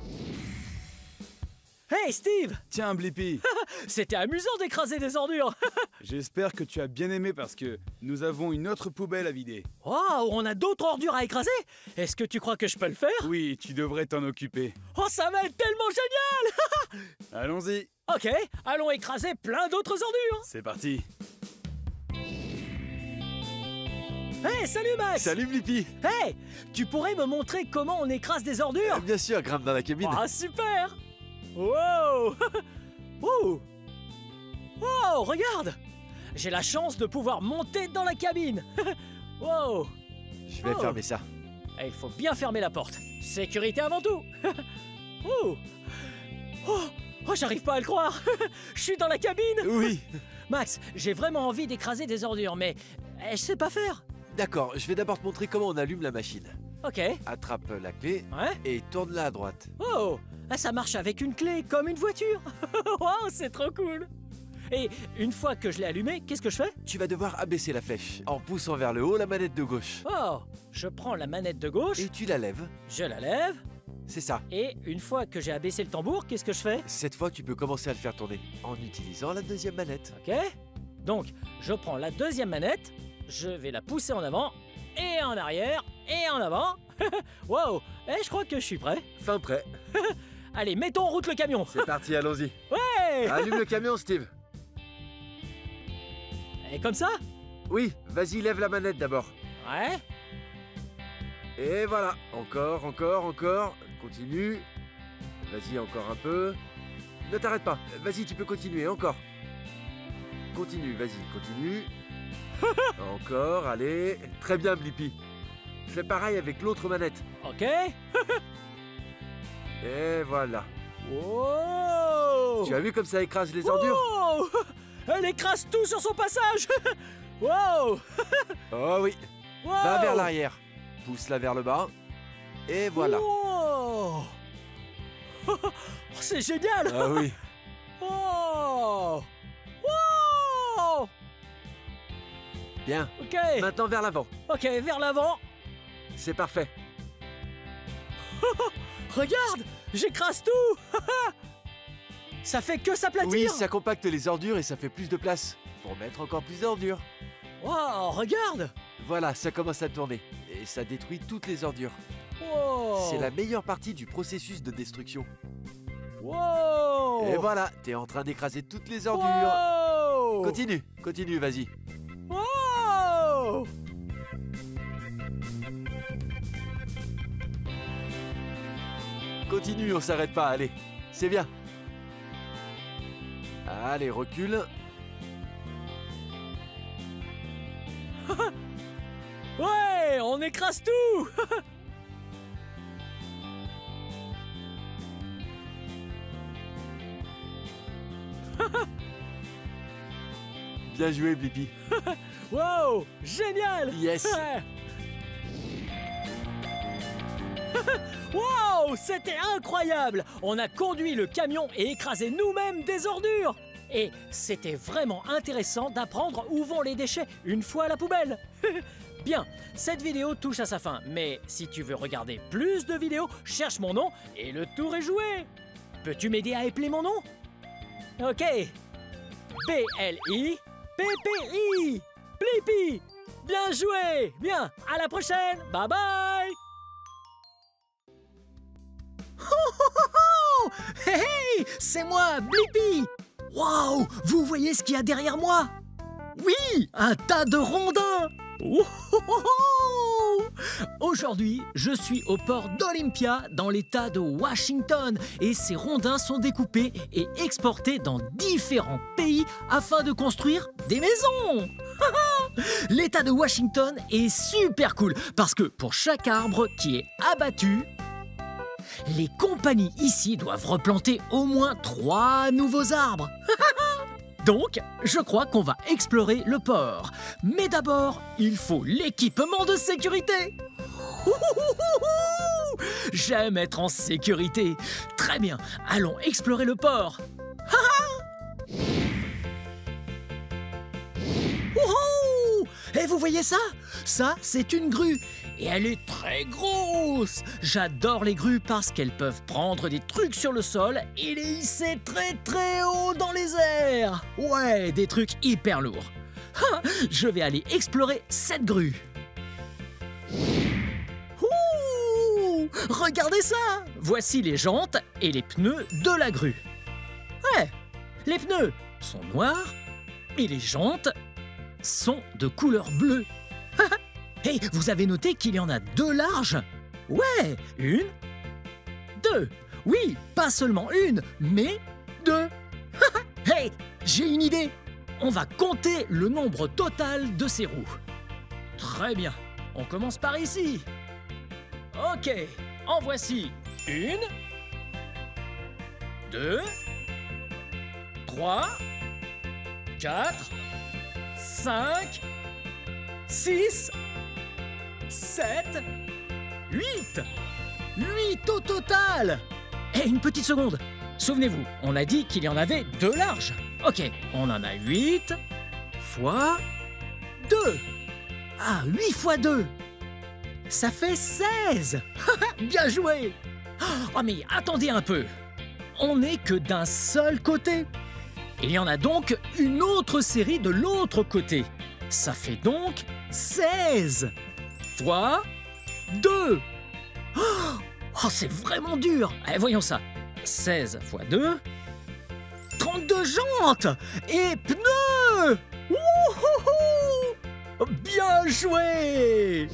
Hey Steve, Tiens, Blippi. c'était amusant d'écraser des ordures. J'espère que tu as bien aimé parce que nous avons une autre poubelle à vider. Oh, on a d'autres ordures à écraser. Est-ce que tu crois que je peux le faire? Oui, tu devrais t'en occuper. Oh, ça va être tellement génial. Allons-y. Ok, allons écraser plein d'autres ordures. C'est parti. Hey, salut Max. Salut Blippi. Hey, tu pourrais me montrer comment on écrase des ordures? Bien sûr, grimpe dans la cabine. Ah, super. Wow. Ouh. Wow, regarde. J'ai la chance de pouvoir monter dans la cabine. Wow. Je vais Oh. fermer ça. Et il faut bien fermer la porte. Sécurité avant tout. Ouh. Oh, j'arrive pas à le croire. Je suis dans la cabine. Oui. Max, j'ai vraiment envie d'écraser des ordures, mais je sais pas faire. D'accord, je vais d'abord te montrer comment on allume la machine. Ok. Attrape la clé Ouais. et tourne-la à droite. Oh, ça marche avec une clé, comme une voiture. Wow, c'est trop cool. Et une fois que je l'ai allumée, qu'est-ce que je fais? Tu vas devoir abaisser la flèche en poussant vers le haut la manette de gauche. Oh, je prends la manette de gauche, Et tu la lèves. je la lève, C'est ça. et une fois que j'ai abaissé le tambour, qu'est-ce que je fais? Cette fois, tu peux commencer à le faire tourner en utilisant la deuxième manette. Ok. Donc, je prends la deuxième manette, je vais la pousser en avant, et en arrière, et en avant. Wow, je crois que je suis prêt. Fin prêt. Allez, mettons en route le camion. C'est parti, allons-y. Ouais. Allume le camion, Steve. Et comme ça? Oui, vas-y, lève la manette d'abord. Ouais. Et voilà. Encore, encore, encore. Continue. Vas-y, encore un peu. Ne t'arrête pas. Vas-y, tu peux continuer, encore. Continue, vas-y, continue. Encore, allez. Très bien, Blippi. Fais pareil avec l'autre manette. Ok. Et voilà. Wow. Tu as vu comme ça écrase les ordures? Wow. Elle écrase tout sur son passage. Wow. Oh oui. Wow. Va vers l'arrière. Pousse-la vers le bas. Et voilà. Wow. C'est génial. Ah oui. Wow. Wow. Bien. Ok. Maintenant vers l'avant. Ok, vers l'avant. C'est parfait. Regarde, j'écrase tout. Ça fait que s'aplatir. Oui, ça compacte les ordures et ça fait plus de place pour mettre encore plus d'ordures. Wow, regarde. Voilà, ça commence à tourner et ça détruit toutes les ordures. Wow. C'est la meilleure partie du processus de destruction. Wow. Et voilà, t'es en train d'écraser toutes les ordures. Wow. Continue, continue, vas-y. Wow. Continue, on s'arrête pas, allez. C'est bien. Allez, recule. Ouais, on écrase tout. Bien joué, Blippi. Wow, génial. Yes. Wow, c'était incroyable. On a conduit le camion et écrasé nous-mêmes des ordures. Et c'était vraiment intéressant d'apprendre où vont les déchets une fois à la poubelle. Bien, cette vidéo touche à sa fin, mais si tu veux regarder plus de vidéos, cherche mon nom et le tour est joué. Peux-tu m'aider à épeler mon nom? Ok. Blippi. Blippi. Bien joué. Bien, à la prochaine. Bye bye. Hey, hey, c'est moi, Blippi. Waouh, vous voyez ce qu'il y a derrière moi? Oui, un tas de rondins. Aujourd'hui, je suis au port d'Olympia dans l'État de Washington et ces rondins sont découpés et exportés dans différents pays afin de construire des maisons. L'État de Washington est super cool parce que pour chaque arbre qui est abattu, les compagnies ici doivent replanter au moins 3 nouveaux arbres. Donc, je crois qu'on va explorer le port. Mais d'abord, il faut l'équipement de sécurité. J'aime être en sécurité. Très bien, allons explorer le port. Et vous voyez ça? Ça, c'est une grue. Et elle est très grosse. J'adore les grues parce qu'elles peuvent prendre des trucs sur le sol et les hisser très très haut dans les airs. Ouais, des trucs hyper lourds. Je vais aller explorer cette grue. Ouh, regardez ça! Voici les jantes et les pneus de la grue. Ouais, les pneus sont noirs et les jantes sont de couleur bleue. Hey, vous avez noté qu'il y en a 2 larges? Ouais, 1, 2. Oui, pas seulement une, mais 2. Hey, j'ai une idée. On va compter le nombre total de ces roues. Très bien, on commence par ici. Ok, en voici 1, 2, 3, 4, 5, 6, 7, 8. 8 au total. Et une petite seconde. Souvenez-vous, on a dit qu'il y en avait 2 larges. Ok, on en a 8 fois 2. Ah, 8 fois 2. Ça fait 16. Bien joué. Oh, mais attendez un peu. On n'est que d'un seul côté. Il y en a donc une autre série de l'autre côté. Ça fait donc 16 fois 2. Oh, c'est vraiment dur. Allez, voyons ça. 16 fois 2. 32 jantes et pneus. Wouhouhou! Bien joué.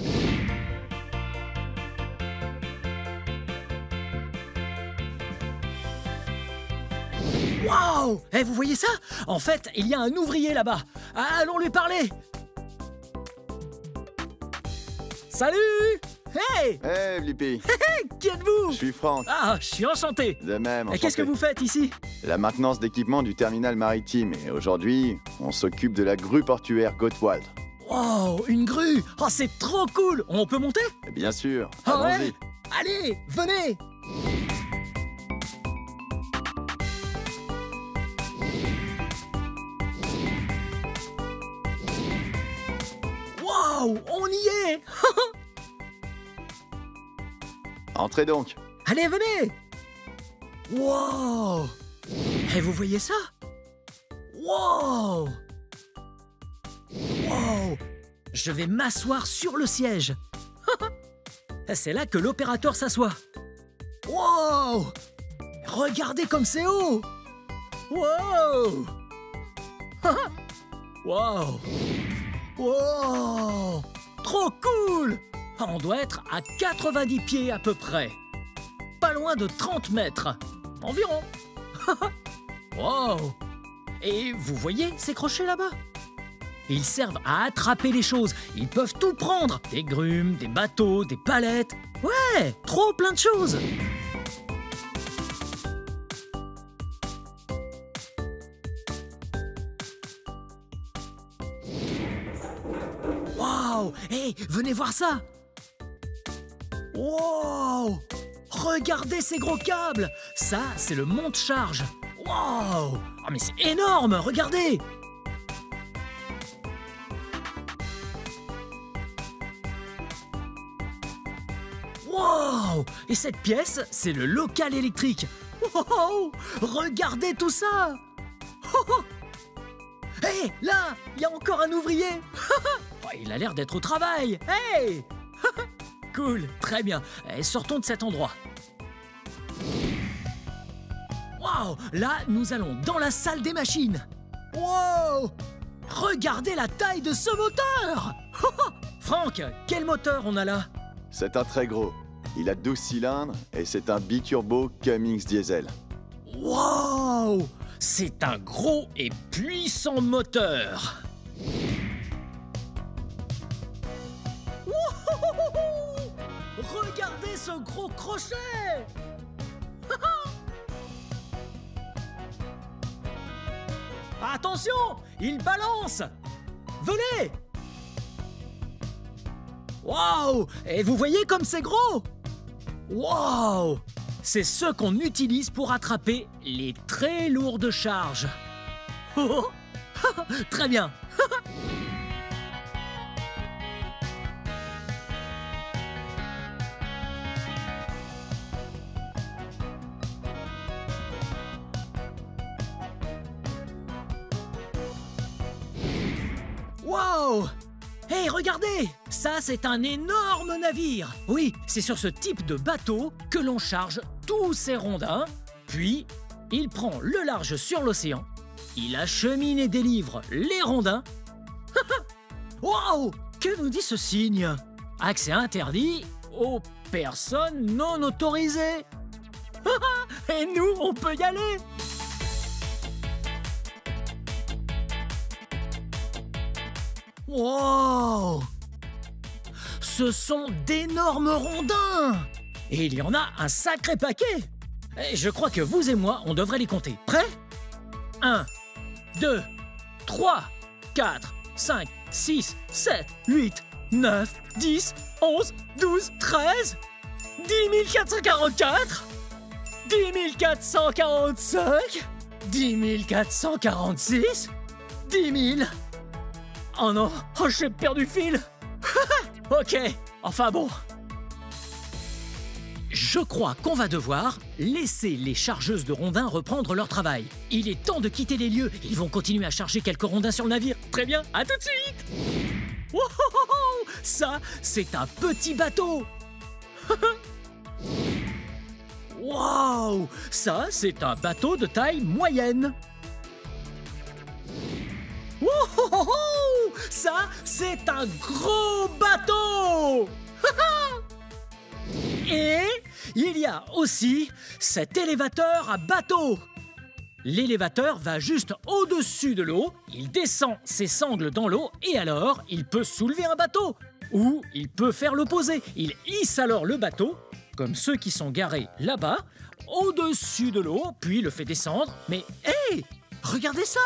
Waouh! Eh, vous voyez ça? En fait, il y a un ouvrier là-bas. Allons lui parler. Salut! Hey! Hey, Blippi. Qui êtes-vous? Je suis Franck. Ah, je suis enchanté. De même, Et enchanté. qu'est-ce que vous faites ici? La maintenance d'équipement du terminal maritime. Et aujourd'hui, on s'occupe de la grue portuaire Gottwald. Wow, une grue! Oh, c'est trop cool! On peut monter? Bien sûr, Ah ouais? allons-y. Allez, venez! Wow, on y est! Entrez donc. Allez, venez! Wow! Et vous voyez ça? Wow! Wow! Je vais m'asseoir sur le siège. C'est là que l'opérateur s'assoit. Wow! Regardez comme c'est haut! Wow! Wow! Wow! Trop cool! On doit être à 90 pieds à peu près. Pas loin de 30 mètres. Environ. Wow! Et vous voyez ces crochets là-bas? Ils servent à attraper les choses. Ils peuvent tout prendre. Des grumes, des bateaux, des palettes. Ouais, trop plein de choses. Wow! Hey, venez voir ça! Wow! Regardez ces gros câbles! Ça, c'est le monte-charge. Wow! Oh, mais c'est énorme! Regardez! Wow! Et cette pièce, c'est le local électrique. Wow! Regardez tout ça! Hé, là, il y a encore un ouvrier. Oh, il a l'air d'être au travail. Hey! Cool, très bien. Sortons de cet endroit. Wow! Là, nous allons dans la salle des machines. Wow! Regardez la taille de ce moteur. Franck, quel moteur on a là? C'est un très gros. Il a 12 cylindres et c'est un biturbo Cummins diesel. Wow! C'est un gros et puissant moteur. Wouhouhouhou! Regardez ce gros crochet! Attention! Il balance! Venez! Wow! Et vous voyez comme c'est gros? Wow! C'est ce qu'on utilise pour attraper les très lourdes charges. Oh, oh, très bien. Wow! Hey, regardez! Ça, c'est un énorme navire! Oui, c'est sur ce type de bateau que l'on charge tous ces rondins, puis il prend le large sur l'océan, il achemine et délivre les rondins. Wow! Que nous dit ce signe? Accès interdit aux personnes non autorisées. Et nous, on peut y aller! Wow! Ce sont d'énormes rondins! Et il y en a un sacré paquet! Et je crois que vous et moi, on devrait les compter. Prêts? 1, 2, 3, 4, 5, 6, 7, 8, 9, 10, 11, 12, 13, 10 444, 10 445, 10 446, 10 000... Oh non, oh, j'ai perdu le fil. Ok, enfin bon. Je crois qu'on va devoir laisser les chargeuses de rondins reprendre leur travail. Il est temps de quitter les lieux. Ils vont continuer à charger quelques rondins sur le navire. Très bien, à tout de suite. Wow, ça, c'est un petit bateau. Wow, ça, c'est un bateau de taille moyenne. Wow, ça, c'est un gros bateau. Et il y a aussi cet élévateur à bateau. L'élévateur va juste au-dessus de l'eau, il descend ses sangles dans l'eau et alors il peut soulever un bateau. Ou il peut faire l'opposé, il hisse alors le bateau, comme ceux qui sont garés là-bas, au-dessus de l'eau, puis le fait descendre. Mais hé, regardez ça!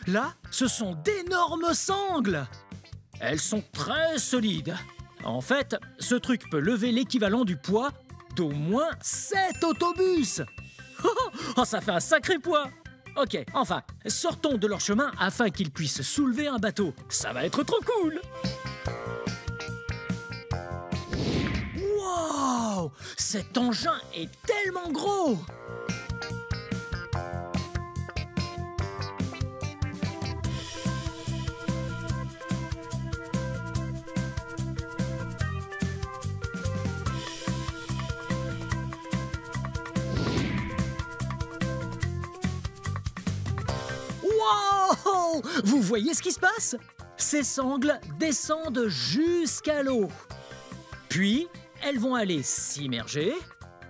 Là, ce sont d'énormes sangles. Elles sont très solides. En fait, ce truc peut lever l'équivalent du poids d'au moins 7 autobus. Oh, ça fait un sacré poids. Ok, enfin, sortons de leur chemin afin qu'ils puissent soulever un bateau. Ça va être trop cool. Wow! Cet engin est tellement gros. Wow! Vous voyez ce qui se passe? Ces sangles descendent jusqu'à l'eau. Puis, elles vont aller s'immerger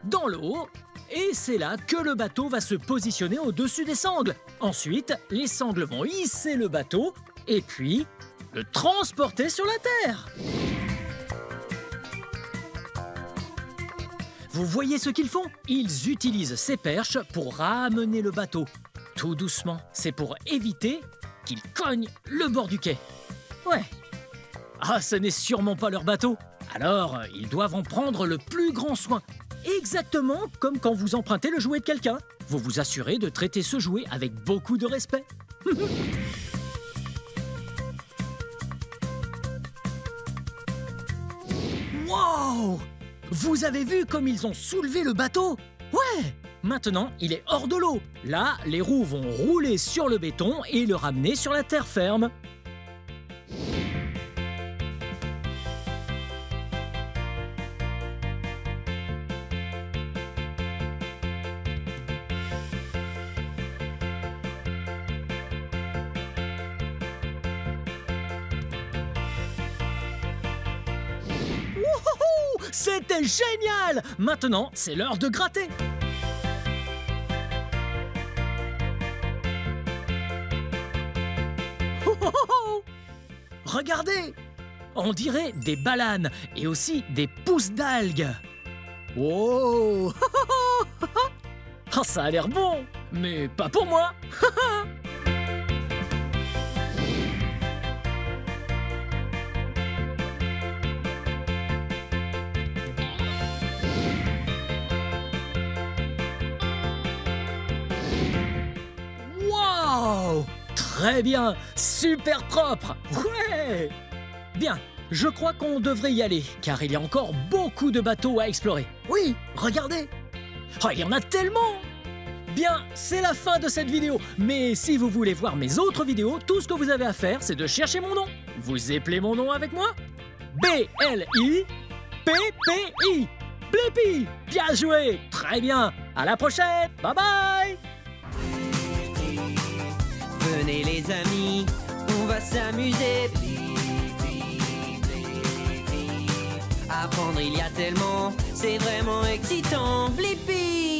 dans l'eau et c'est là que le bateau va se positionner au-dessus des sangles. Ensuite, les sangles vont hisser le bateau et puis le transporter sur la terre. Vous voyez ce qu'ils font? Ils utilisent ces perches pour ramener le bateau. Tout doucement, c'est pour éviter qu'ils cognent le bord du quai. Ouais. Ah, ce n'est sûrement pas leur bateau. Alors, ils doivent en prendre le plus grand soin. Exactement comme quand vous empruntez le jouet de quelqu'un. Vous vous assurez de traiter ce jouet avec beaucoup de respect. Wow! Vous avez vu comme ils ont soulevé le bateau? Ouais! Maintenant, il est hors de l'eau. Là, les roues vont rouler sur le béton et le ramener sur la terre ferme. Wouhou! C'était génial! Maintenant, c'est l'heure de gratter. Regardez! On dirait des bananes et aussi des pousses d'algues. Wow! Oh, ça a l'air bon, mais pas pour moi. Wow! Très bien, super propre. Ouais! Bien, je crois qu'on devrait y aller, car il y a encore beaucoup de bateaux à explorer. Oui, regardez! Oh, il y en a tellement! Bien, c'est la fin de cette vidéo. Mais si vous voulez voir mes autres vidéos, tout ce que vous avez à faire, c'est de chercher mon nom. Vous appelez mon nom avec moi? B-L-I-P-P-I. Blippi. Bien joué. Très bien. À la prochaine. Bye bye. Venez les amis, on va s'amuser. Apprendre il y a tellement, c'est vraiment excitant. Blippi.